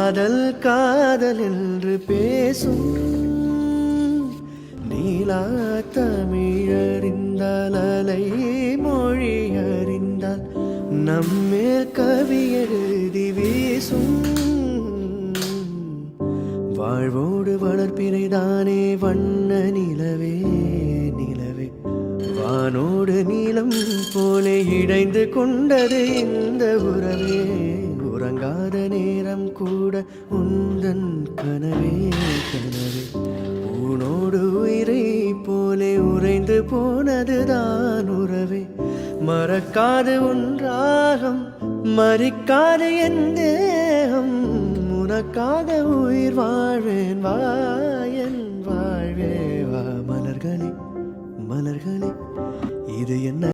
காதல் காதல் என்று பேசும் நீலா தமிழறிந்தால் அலை மொழி அறிந்தால் நம்மேல் கவி எழுதி வீசும் வாழ்வோடு வளர்ப்பினைதானே வண்ண நிலவே நிலவே வானோடு நீளம் போலே இடைந்து கொண்டது இந்த உறவே உறங்காத நேரம் கூட உந்தன் கனவே கனவே உனோடு உயிரை போலே உறைந்து போனதுதான் உறவே மறக்காது உன்றாகம் மறிக்காது என் தேகம் உனக்காக உயிர் வாழ்வேன் வா என் வாழ்வே வா மலர்களே மலர்களே இது என்ன